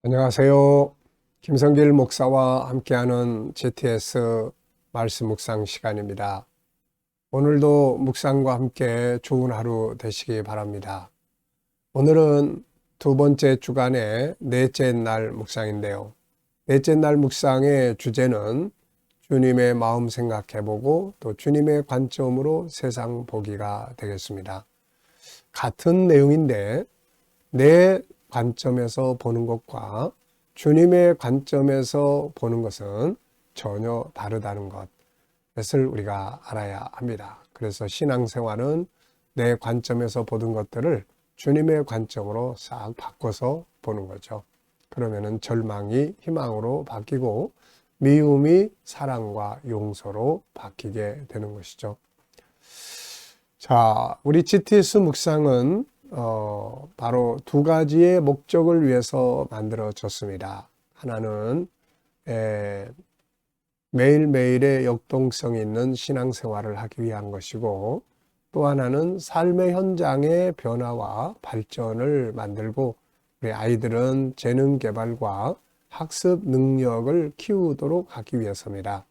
안녕하세요. 김성길 목사와 함께하는 GTS 말씀 묵상 시간입니다. 오늘도 묵상과 함께 좋은 하루 되시기 바랍니다. 오늘은 두 번째 주간의 넷째 날 묵상인데요. 넷째 날 묵상의 주제는 주님의 마음 생각해보고 또 주님의 관점으로 세상 보기가 되겠습니다. 같은 내용인데 내 관점에서 보는 것과 주님의 관점에서 보는 것은 전혀 다르다는 것을 우리가 알아야 합니다. 그래서 신앙생활은 내 관점에서 보던 것들을 주님의 관점으로 싹 바꿔서 보는 거죠. 그러면은 절망이 희망으로 바뀌고 미움이 사랑과 용서로 바뀌게 되는 것이죠. 자, 우리 GTS 묵상은 바로 두 가지의 목적을 위해서 만들어졌습니다. 하나는 매일매일의 역동성이 있는 신앙생활을 하기 위한 것이고, 또 하나는 삶의 현장의 변화와 발전을 만들고 우리 아이들은 재능 개발과 학습 능력을 키우도록 하기 위해서입니다.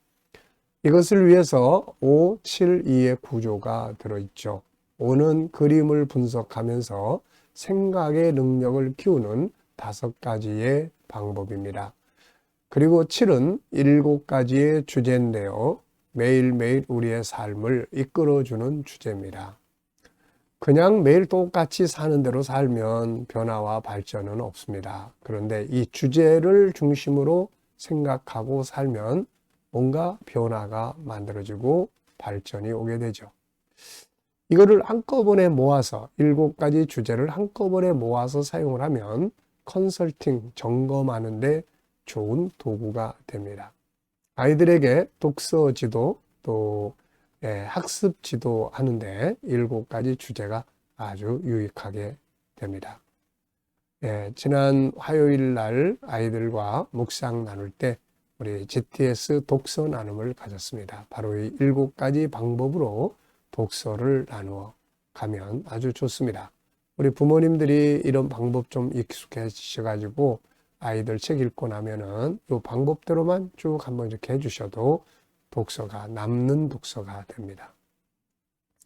이것을 위해서 5, 7, 2의 구조가 들어있죠. 5는 그림을 분석하면서 생각의 능력을 키우는 5가지의 방법입니다. 그리고 7은 7가지의 주제인데요. 매일매일 우리의 삶을 이끌어주는 주제입니다. 그냥 매일 똑같이 사는 대로 살면 변화와 발전은 없습니다. 그런데 이 주제를 중심으로 생각하고 살면 뭔가 변화가 만들어지고 발전이 오게 되죠. 이거를 한꺼번에 모아서 7가지 주제를 한꺼번에 모아서 사용을 하면 컨설팅, 점검하는 데 좋은 도구가 됩니다. 아이들에게 독서 지도 또 학습 지도 하는데 7가지 주제가 아주 유익하게 됩니다. 지난 화요일 날 아이들과 묵상 나눌 때 우리 GTS 독서 나눔을 가졌습니다. 바로 이 7가지 방법으로 독서를 나누어 가면 아주 좋습니다. 우리 부모님들이 이런 방법 좀 익숙해지셔가지고 아이들 책 읽고 나면은 이 방법대로만 쭉 한번 이렇게 해주셔도 독서가 남는 독서가 됩니다.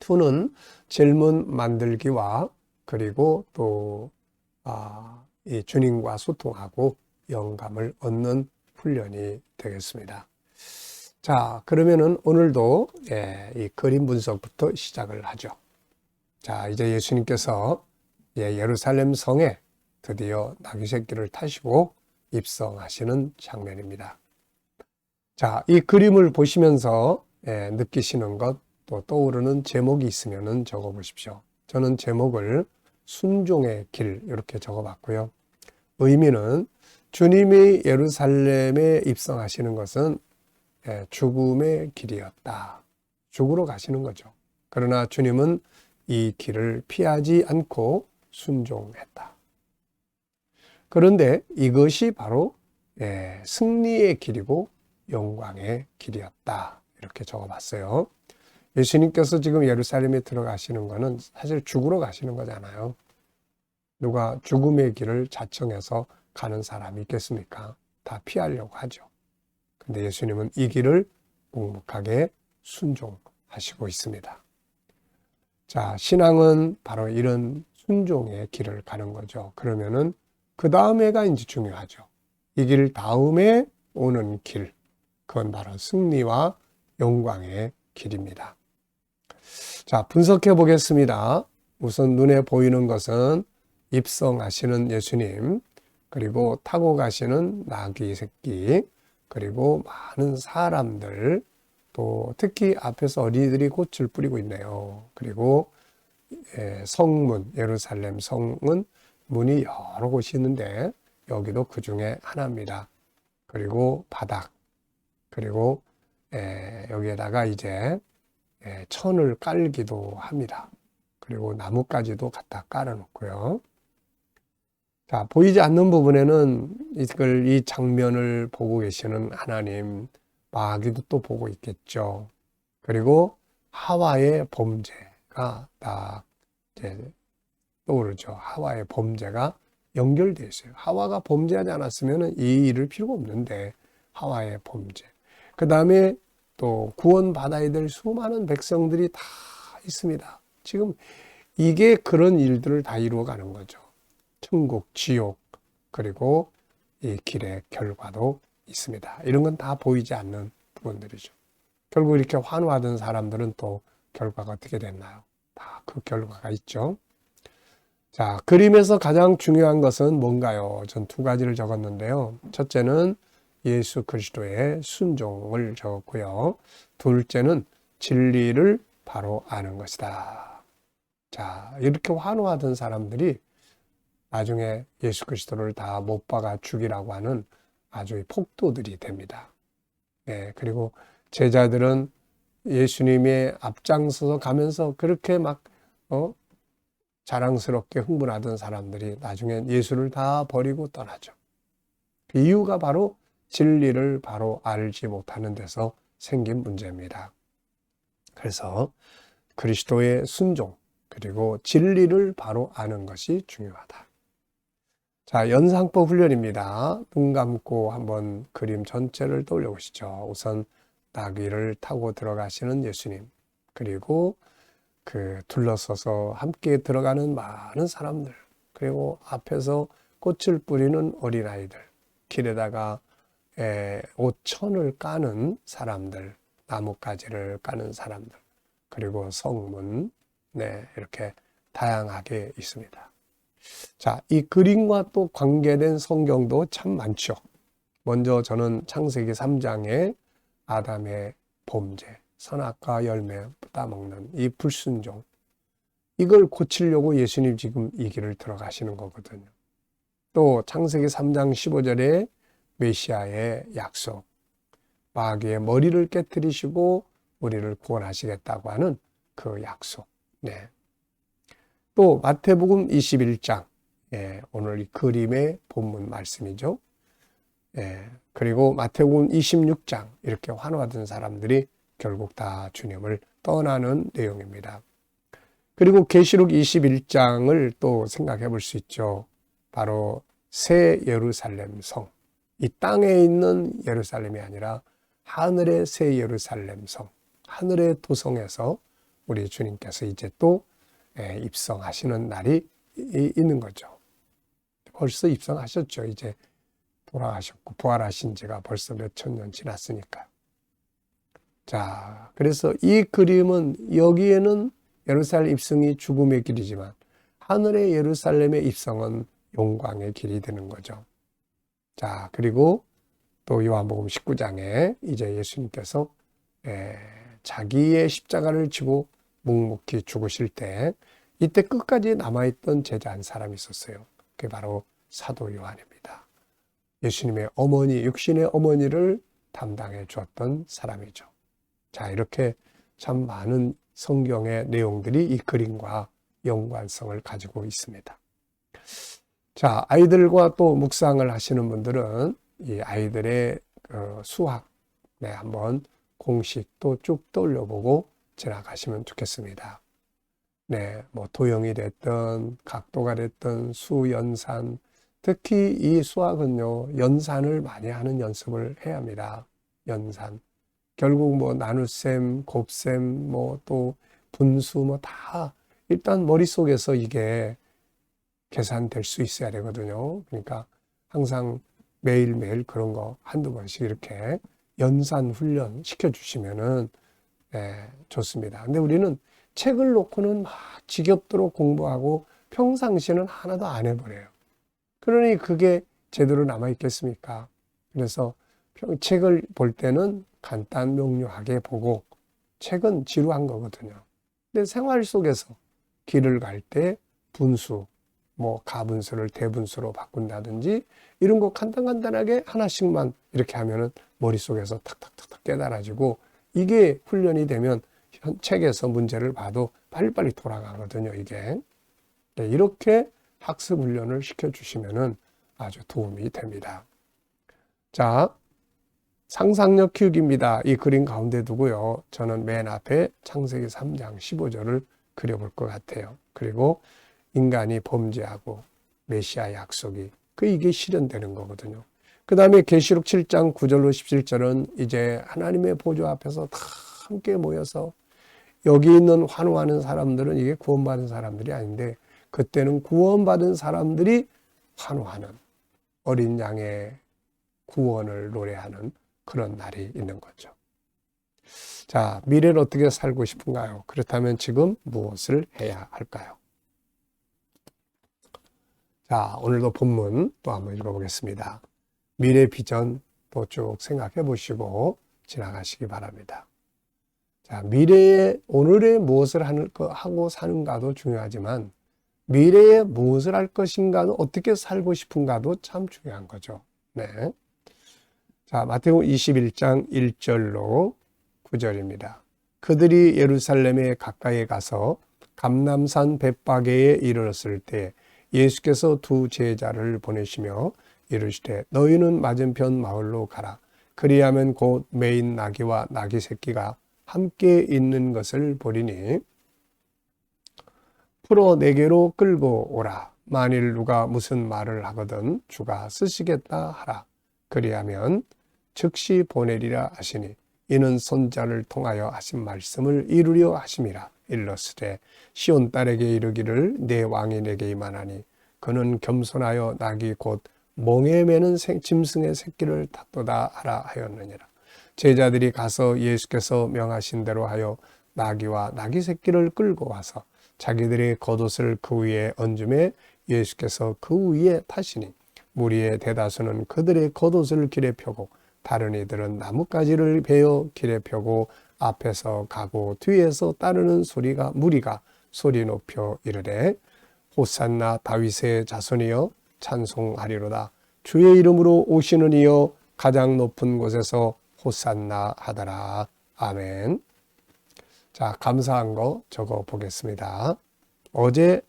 2는 질문 만들기와 그리고 또 이 주님과 소통하고 영감을 얻는 훈련이 되겠습니다. 자, 그러면은 오늘도 이 그림 분석부터 시작을 하죠. 자, 이제 예수님께서 예루살렘 성에 드디어 나귀 새끼를 타시고 입성하시는 장면입니다. 자, 이 그림을 보시면서 느끼시는 것, 또 떠오르는 제목이 있으면 적어 보십시오. 저는 제목을 순종의 길 이렇게 적어봤고요. 의미는 주님이 예루살렘에 입성하시는 것은 죽음의 길이었다. 죽으러 가시는 거죠. 그러나 주님은 이 길을 피하지 않고 순종했다. 그런데 이것이 바로 승리의 길이고 영광의 길이었다. 이렇게 적어봤어요. 예수님께서 지금 예루살렘에 들어가시는 것은 사실 죽으러 가시는 거잖아요. 누가 죽음의 길을 자청해서 가는 사람이 있겠습니까? 다 피하려고 하죠. 근데 예수님은 이 길을 묵묵하게 순종하시고 있습니다. 자, 신앙은 바로 이런 순종의 길을 가는 거죠. 그러면은 그 다음에가 이제 중요하죠. 이 길 다음에 오는 길, 그건 바로 승리와 영광의 길입니다. 자, 분석해 보겠습니다. 우선 눈에 보이는 것은 입성하시는 예수님, 그리고 타고 가시는 나귀 새끼, 그리고 많은 사람들, 또 특히 앞에서 어린이들이 꽃을 뿌리고 있네요. 그리고 성문, 예루살렘 성은 문이 여러 곳이 있는데 여기도 그 중에 하나입니다. 그리고 바닥, 그리고 여기에다가 이제 천을 깔기도 합니다. 그리고 나뭇가지도 갖다 깔아놓고요. 자, 보이지 않는 부분에는 이 장면을 보고 계시는 하나님, 마귀도 또 보고 있겠죠. 그리고 하와의 범죄가 딱 이제 떠오르죠. 하와의 범죄가 연결되어 있어요. 하와가 범죄하지 않았으면 이 일을 필요가 없는데 하와의 범죄. 그 다음에 또 구원받아야 될 수많은 백성들이 다 있습니다. 지금 이게 그런 일들을 다 이루어가는 거죠. 천국, 지옥, 그리고 이 길의 결과도 있습니다. 이런 건 다 보이지 않는 부분들이죠. 결국 이렇게 환호하던 사람들은 또 결과가 어떻게 됐나요? 다 그 결과가 있죠. 자, 그림에서 가장 중요한 것은 뭔가요? 전 두 가지를 적었는데요. 첫째는 예수 그리스도의 순종을 적었고요. 둘째는 진리를 바로 아는 것이다. 자, 이렇게 환호하던 사람들이 나중에 예수 그리스도를 다 못 박아 죽이라고 하는 아주 폭도들이 됩니다. 네, 그리고 제자들은 예수님의 앞장서서 가면서 그렇게 막 자랑스럽게 흥분하던 사람들이 나중엔 예수를 다 버리고 떠나죠. 그 이유가 바로 진리를 바로 알지 못하는 데서 생긴 문제입니다. 그래서 그리스도의 순종 그리고 진리를 바로 아는 것이 중요하다. 자, 연상법 훈련입니다. 눈 감고 한번 그림 전체를 떠올려 보시죠. 우선 나귀를 타고 들어가시는 예수님, 그리고 그 둘러서서 함께 들어가는 많은 사람들, 그리고 앞에서 꽃을 뿌리는 어린아이들, 길에다가 옷천을 까는 사람들, 나뭇가지를 까는 사람들, 그리고 성문, 네, 이렇게 다양하게 있습니다. 자, 이 그림과 또 관계된 성경도 참 많죠. 먼저 저는 창세기 3장에 아담의 범죄, 선악과 열매 따먹는 이 불순종, 이걸 고치려고 예수님 지금 이 길을 들어가시는 거거든요. 또 창세기 3장 15절에 메시아의 약속, 마귀의 머리를 깨뜨리시고 우리를 구원하시겠다고 하는 그 약속. 네. 또 마태복음 21장, 오늘 이 그림의 본문 말씀이죠. 그리고 마태복음 26장, 이렇게 환호하던 사람들이 결국 다 주님을 떠나는 내용입니다. 그리고 계시록 21장을 또 생각해 볼 수 있죠. 바로 새 예루살렘 성, 이 땅에 있는 예루살렘이 아니라 하늘의 새 예루살렘 성, 하늘의 도성에서 우리 주님께서 이제 또 입성하시는 날이 있는 거죠. 벌써 입성하셨죠. 이제 돌아가셨고 부활하신 지가 벌써 몇천 년 지났으니까. 자, 그래서 이 그림은 여기에는 예루살렘 입성이 죽음의 길이지만 하늘의 예루살렘의 입성은 영광의 길이 되는 거죠. 자, 그리고 또 요한복음 19장에 이제 예수님께서 자기의 십자가를 지고 묵묵히 죽으실 때 이때 끝까지 남아있던 제자 한 사람이 있었어요. 그게 바로 사도 요한입니다. 예수님의 어머니, 육신의 어머니를 담당해 주었던 사람이죠. 자, 이렇게 참 많은 성경의 내용들이 이 그림과 연관성을 가지고 있습니다. 자, 아이들과 또 묵상을 하시는 분들은 이 아이들의 수학, 한번 공식도 쭉 떠올려보고 지나가시면 좋겠습니다. 네, 뭐 도형이 됐든 각도가 됐든 수연산, 특히 이 수학은요, 연산을 많이 하는 연습을 해야 합니다. 연산. 결국 뭐 나눗셈, 곱셈, 뭐 또 분수 뭐 다 일단 머릿속에서 이게 계산될 수 있어야 되거든요. 그러니까 항상 매일매일 그런 거 한두 번씩 이렇게 연산 훈련 시켜주시면은 좋습니다. 근데 우리는 책을 놓고는 막 지겹도록 공부하고 평상시에는 하나도 안 해버려요. 그러니 그게 제대로 남아있겠습니까? 그래서 책을 볼 때는 간단 명료하게 보고 책은 지루한 거거든요. 근데 생활 속에서 길을 갈 때 분수, 뭐 가분수를 대분수로 바꾼다든지 이런 거 간단간단하게 하나씩만 이렇게 하면은 머릿속에서 탁탁탁탁 깨달아지고 이게 훈련이 되면 책에서 문제를 봐도 빨리빨리 돌아가거든요, 이게. 네, 이렇게 학습 훈련을 시켜주시면은 아주 도움이 됩니다. 자, 상상력 키우기입니다. 이 그림 가운데 두고요. 저는 맨 앞에 창세기 3장 15절을 그려볼 것 같아요. 그리고 인간이 범죄하고 메시아 약속이 이게 실현되는 거거든요. 그 다음에 계시록 7장 9절로 17절은 이제 하나님의 보좌 앞에서 다 함께 모여서 여기 있는 환호하는 사람들은 이게 구원받은 사람들이 아닌데 그때는 구원받은 사람들이 환호하는 어린 양의 구원을 노래하는 그런 날이 있는 거죠. 자, 미래를 어떻게 살고 싶은가요? 그렇다면 지금 무엇을 해야 할까요? 자, 오늘도 본문 또 한번 읽어보겠습니다. 미래 비전 또 쭉 생각해 보시고 지나가시기 바랍니다. 자, 미래에 오늘에 무엇을 하고 사는가도 중요하지만 미래에 무엇을 할 것인가도 어떻게 살고 싶은가도 참 중요한 거죠. 네. 자, 마태복음 21장 1절로 9절입니다. 그들이 예루살렘에 가까이 가서 감람산 벳바게에 이르렀을 때 예수께서 두 제자를 보내시며 이르시되 너희는 맞은편 마을로 가라. 그리하면 곧 매인 나귀와 나귀 새끼가 함께 있는 것을 보리니 풀어 내게로 끌고 오라. 만일 누가 무슨 말을 하거든 주가 쓰시겠다 하라. 그리하면 즉시 보내리라 하시니 이는 선자를 통하여 하신 말씀을 이루려 하심이라. 일러스되 시온 딸에게 이르기를 내 왕이 내게 임하나니 그는 겸손하여 나귀 곧 멍에 매는 짐승의 새끼를 탔도다 하라 하였느니라. 제자들이 가서 예수께서 명하신 대로 하여 나귀와 나귀 새끼를 끌고 와서 자기들의 겉옷을 그 위에 얹음에 예수께서 그 위에 타시니 무리의 대다수는 그들의 겉옷을 길에 펴고 다른 이들은 나뭇가지를 베어 길에 펴고 앞에서 가고 뒤에서 따르는 무리가 소리 높여 이르되 호산나 다윗의 자손이여 찬송하리로다. 주의 이름으로 오시는 이여 가장 높은 곳에서 호산나 하더라. 아멘. 자, 감사한 거 적어 보겠습니다. 어제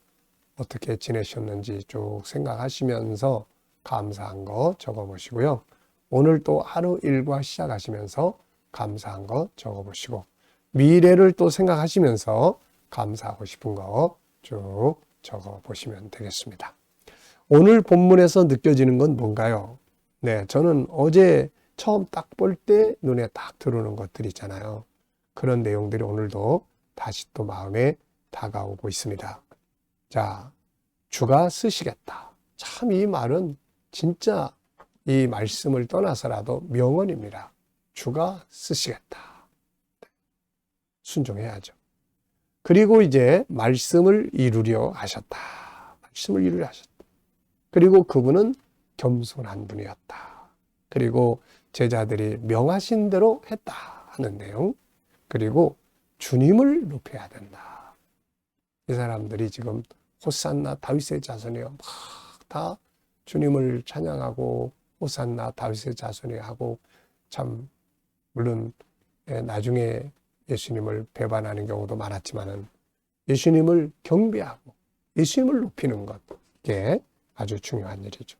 어떻게 지내셨는지 쭉 생각하시면서 감사한 거 적어 보시고요. 오늘 또 하루 일과 시작하시면서 감사한 거 적어 보시고 미래를 또 생각하시면서 감사하고 싶은 거 쭉 적어 보시면 되겠습니다. 오늘 본문에서 느껴지는 건 뭔가요? 네, 저는 어제 처음 딱 볼 때 눈에 딱 들어오는 것들 있잖아요. 그런 내용들이 오늘도 다시 또 마음에 다가오고 있습니다. 자, 주가 쓰시겠다. 참 이 말은 진짜 이 말씀을 떠나서라도 명언입니다. 주가 쓰시겠다. 순종해야죠. 그리고 이제 말씀을 이루려 하셨다. 말씀을 이루려 하셨다. 그리고 그분은 겸손한 분이었다. 그리고 제자들이 명하신 대로 했다 하는 내용. 그리고 주님을 높여야 된다. 이 사람들이 지금 호산나 다윗의 자손이요. 막 다 주님을 찬양하고 호산나 다윗의 자손이 하고 참 물론 나중에 예수님을 배반하는 경우도 많았지만은 예수님을 경배하고 예수님을 높이는 것, 이게 아주 중요한 일이죠.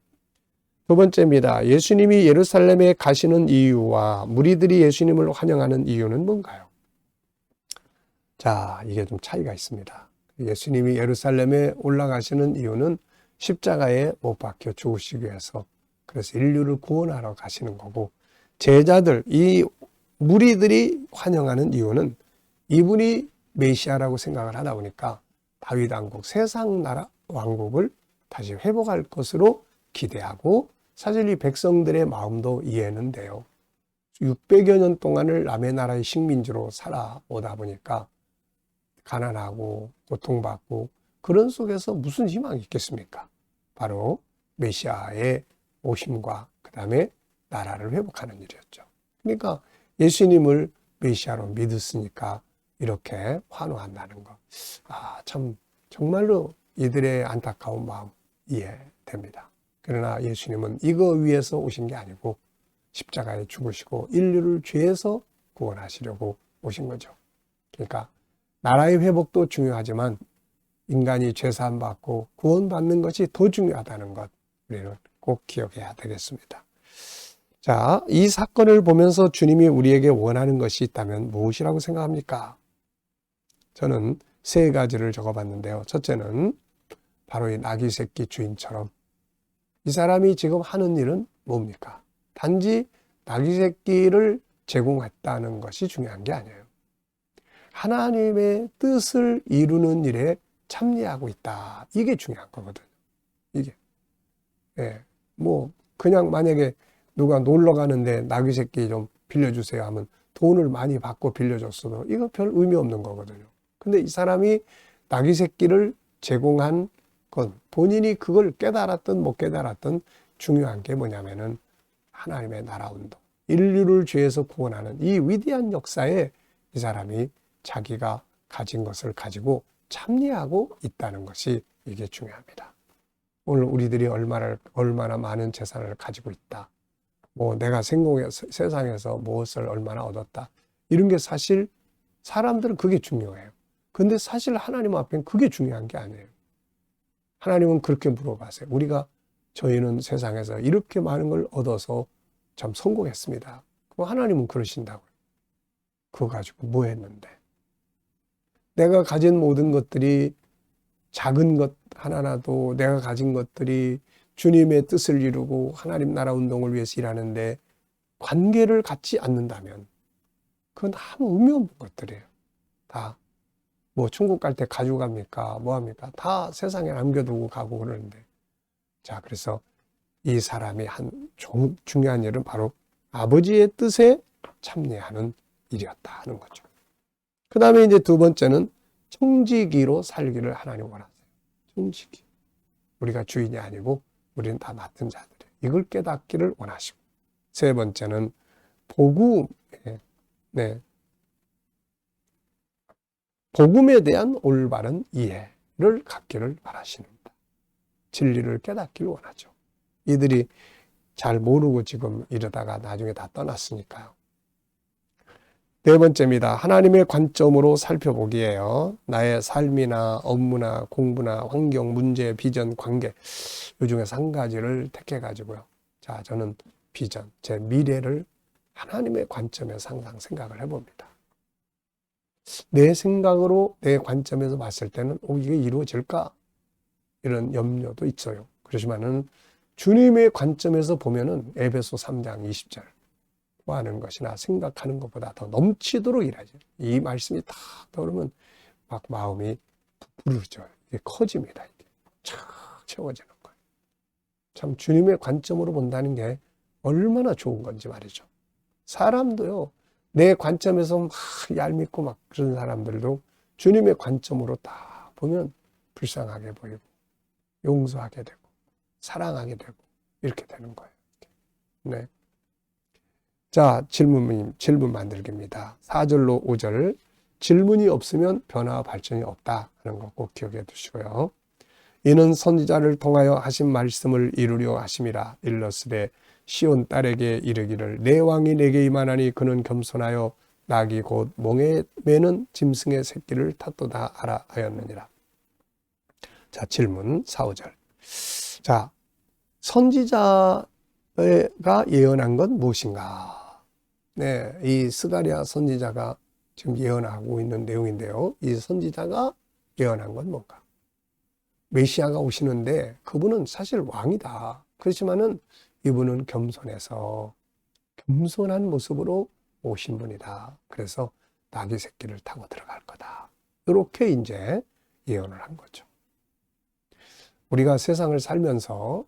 두 번째입니다. 예수님이 예루살렘에 가시는 이유와 무리들이 예수님을 환영하는 이유는 뭔가요? 자, 이게 좀 차이가 있습니다. 예수님이 예루살렘에 올라가시는 이유는 십자가에 못 박혀 죽으시기 위해서, 그래서 인류를 구원하러 가시는 거고, 제자들, 이 무리들이 환영하는 이유는 이분이 메시아라고 생각을 하다 보니까 다윗 왕국, 세상 나라 왕국을 다시 회복할 것으로 기대하고, 사실 이 백성들의 마음도 이해는 돼요. 600여 년 동안을 남의 나라의 식민지로 살아오다 보니까 가난하고 고통받고 그런 속에서 무슨 희망이 있겠습니까? 바로 메시아의 오심과 그 다음에 나라를 회복하는 일이었죠. 그러니까 예수님을 메시아로 믿었으니까 이렇게 환호한다는 것. 아, 참 정말로 이들의 안타까운 마음 이해됩니다. 그러나 예수님은 이거 위해서 오신 게 아니고 십자가에 죽으시고 인류를 죄에서 구원하시려고 오신 거죠. 그러니까 나라의 회복도 중요하지만 인간이 죄사함 받고 구원받는 것이 더 중요하다는 것, 우리는 꼭 기억해야 되겠습니다. 자, 이 사건을 보면서 주님이 우리에게 원하는 것이 있다면 무엇이라고 생각합니까? 저는 세 가지를 적어봤는데요. 첫째는 바로 이 나귀 새끼 주인처럼 이 사람이 지금 하는 일은 뭡니까? 단지 나귀 새끼를 제공했다는 것이 중요한 게 아니에요. 하나님의 뜻을 이루는 일에 참여하고 있다. 이게 중요한 거거든요. 이게. 예. 뭐, 그냥 만약에 누가 놀러 가는데 나귀 새끼 좀 빌려주세요 하면 돈을 많이 받고 빌려줬어도 이거 별 의미 없는 거거든요. 근데 이 사람이 나귀 새끼를 제공한 건 본인이 그걸 깨달았든 못 깨달았든 중요한 게 뭐냐면은 하나님의 나라 운동, 인류를 죄에서 구원하는 이 위대한 역사에 이 사람이 자기가 가진 것을 가지고 참여하고 있다는 것이 이게 중요합니다. 오늘 우리들이 얼마나 많은 재산을 가지고 있다. 뭐 내가 세상에서 무엇을 얼마나 얻었다. 이런 게 사실 사람들은 그게 중요해요. 근데 사실 하나님 앞에는 그게 중요한 게 아니에요. 하나님은 그렇게 물어봐세요. 저희는 세상에서 이렇게 많은 걸 얻어서 참 성공했습니다. 그럼 하나님은 그러신다고요. 그거 가지고 뭐 했는데? 내가 가진 모든 것들이 작은 것 하나라도 내가 가진 것들이 주님의 뜻을 이루고 하나님 나라 운동을 위해서 일하는데 관계를 갖지 않는다면 그건 아무 의미 없는 것들이에요. 다. 뭐 천국 갈 때 가지고 갑니까? 뭐 합니까? 다 세상에 남겨두고 가고 그러는데. 자, 그래서 이 사람이 한 중요한 일은 바로 아버지의 뜻에 참여하는 일이었다 하는 거죠. 그 다음에 이제 두 번째는 청지기로 살기를 하나님 원하세요. 청지기. 우리가 주인이 아니고 우리는 다 맡은 자들이에요. 이걸 깨닫기를 원하시고. 세 번째는 복음에 대한 올바른 이해를 갖기를 바라십니다. 진리를 깨닫기를 원하죠. 이들이 잘 모르고 지금 이러다가 나중에 다 떠났으니까요. 네 번째입니다. 하나님의 관점으로 살펴보기에요. 나의 삶이나 업무나 공부나 환경, 문제, 비전, 관계 이 중에서 한 가지를 택해가지고요. 자, 저는 비전, 제 미래를 하나님의 관점에서 항상 생각을 해봅니다. 내 생각으로 내 관점에서 봤을 때는 이게 이루어질까? 이런 염려도 있어요. 그렇지만은 주님의 관점에서 보면은 에베소 3장 20절 하는 것이나 생각하는 것보다 더 넘치도록 일하죠. 이 말씀이 딱 떠오르면 막 마음이 부르죠. 이게 커집니다. 이게 착 채워지는 거예요. 참 주님의 관점으로 본다는 게 얼마나 좋은 건지 말이죠. 사람도요, 내 관점에서 막 얄밉고 막 그런 사람들도 주님의 관점으로 딱 보면 불쌍하게 보이고 용서하게 되고 사랑하게 되고 이렇게 되는 거예요. 네. 자, 질문 만들기입니다. 4절로 5절. 질문이 없으면 변화와 발전이 없다 하는 거 꼭 기억해 두시고요. 이는 선지자를 통하여 하신 말씀을 이루려 하심이라. 일러스되 시온 딸에게 이르기를 내 왕이 내게 임하나니 그는 겸손하여 낙이 곧 몽에 매는 짐승의 새끼를 탓도다 하라 하였느니라. 자, 질문 4, 5절. 자, 선지자가 예언한 건 무엇인가? 네, 이 스가랴 선지자가 지금 예언하고 있는 내용인데요. 이 선지자가 예언한 건 뭔가? 메시아가 오시는데 그분은 사실 왕이다. 그렇지만은 이분은 겸손해서 겸손한 모습으로 오신 분이다. 그래서 나귀 새끼를 타고 들어갈 거다. 이렇게 이제 예언을 한 거죠. 우리가 세상을 살면서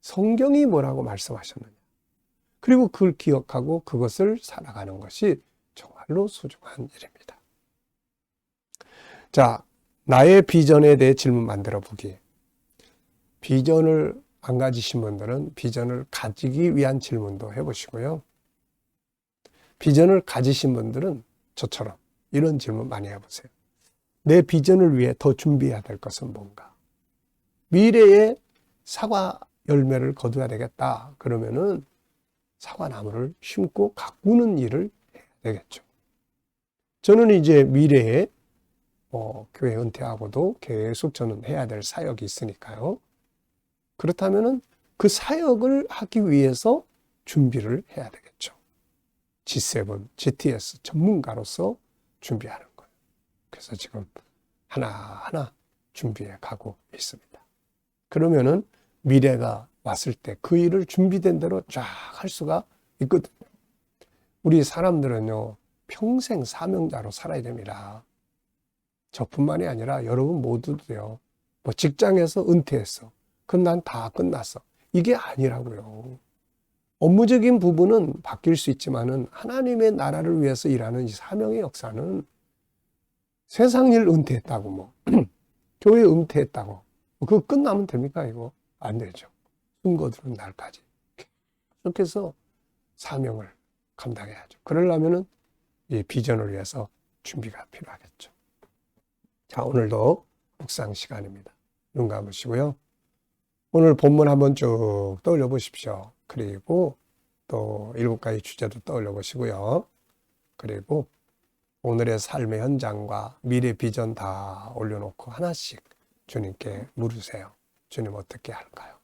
성경이 뭐라고 말씀하셨느냐. 그리고 그걸 기억하고 그것을 살아가는 것이 정말로 소중한 일입니다. 자, 나의 비전에 대해 질문 만들어 보기. 비전을 안 가지신 분들은 비전을 가지기 위한 질문도 해보시고요. 비전을 가지신 분들은 저처럼 이런 질문 많이 해보세요. 내 비전을 위해 더 준비해야 될 것은 뭔가? 미래에 사과 열매를 거둬야 되겠다. 그러면은 사과나무를 심고 가꾸는 일을 해야 되겠죠. 저는 이제 미래에 교회 은퇴하고도 계속 저는 해야 될 사역이 있으니까요. 그렇다면은 그 사역을 하기 위해서 준비를 해야 되겠죠. G7, GTS 전문가로서 준비하는 거예요. 그래서 지금 하나하나 준비해 가고 있습니다. 그러면은 미래가 왔을 때 그 일을 준비된 대로 쫙 할 수가 있거든요. 우리 사람들은요, 평생 사명자로 살아야 됩니다. 저뿐만이 아니라 여러분 모두도요, 뭐 직장에서 은퇴했어. 그럼 난 다 끝났어. 이게 아니라고요. 업무적인 부분은 바뀔 수 있지만은 하나님의 나라를 위해서 일하는 이 사명의 역사는 세상 일 은퇴했다고 뭐 교회 은퇴했다고 그거 끝나면 됩니까? 이거 안 되죠. 숨거두는 날까지 그렇게 해서 사명을 감당해야죠. 그러려면은 이 비전을 위해서 준비가 필요하겠죠. 자, 오늘도 묵상 시간입니다. 눈 감으시고요. 오늘 본문 한번 쭉 떠올려 보십시오. 그리고 또 7가지 주제도 떠올려 보시고요. 그리고 오늘의 삶의 현장과 미래 비전 다 올려놓고 하나씩 주님께 물으세요. 주님 어떻게 할까요?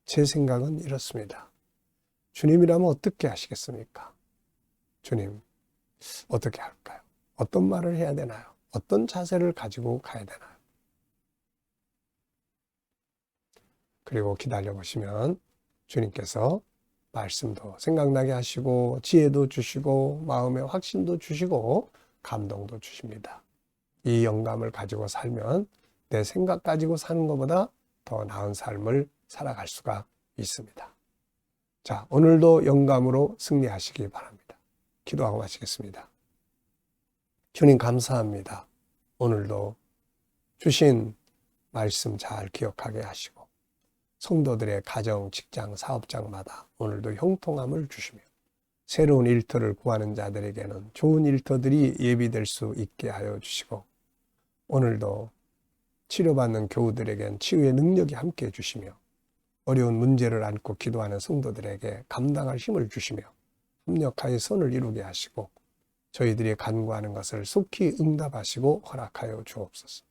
제 생각은 이렇습니다. 주님이라면 어떻게 하시겠습니까? 주님 어떻게 할까요? 어떤 말을 해야 되나요? 어떤 자세를 가지고 가야 되나요? 그리고 기다려 보시면 주님께서 말씀도 생각나게 하시고 지혜도 주시고 마음의 확신도 주시고 감동도 주십니다. 이 영감을 가지고 살면 내 생각 가지고 사는 것보다 더 나은 삶을 살아갈 수가 있습니다. 자, 오늘도 영감으로 승리하시기 바랍니다. 기도하고 마치겠습니다. 주님 감사합니다. 오늘도 주신 말씀 잘 기억하게 하시고 성도들의 가정, 직장, 사업장마다 오늘도 형통함을 주시며 새로운 일터를 구하는 자들에게는 좋은 일터들이 예비될 수 있게 하여 주시고 오늘도 치료받는 교우들에겐 치유의 능력이 함께 해주시며 어려운 문제를 안고 기도하는 성도들에게 감당할 힘을 주시며 협력하여 선을 이루게 하시고 저희들이 간구하는 것을 속히 응답하시고 허락하여 주옵소서.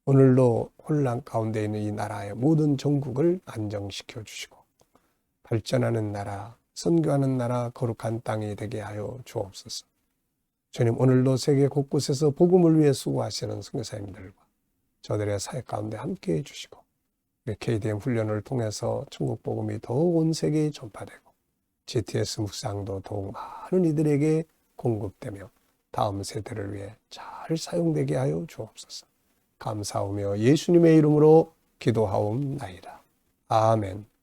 오늘도 혼란 가운데 있는 이 나라의 모든 정국을 안정시켜 주시고 발전하는 나라, 선교하는 나라, 거룩한 땅이 되게 하여 주옵소서. 주님 오늘도 세계 곳곳에서 복음을 위해 수고하시는 선교사님들과 저들의 사역 가운데 함께해 주시고 KDM 훈련을 통해서 천국 복음이 더욱 온 세계에 전파되고 GTS 묵상도 더욱 많은 이들에게 공급되며 다음 세대를 위해 잘 사용되게 하여 주옵소서. 감사하며 예수님의 이름으로 기도하옵나이다. 아멘.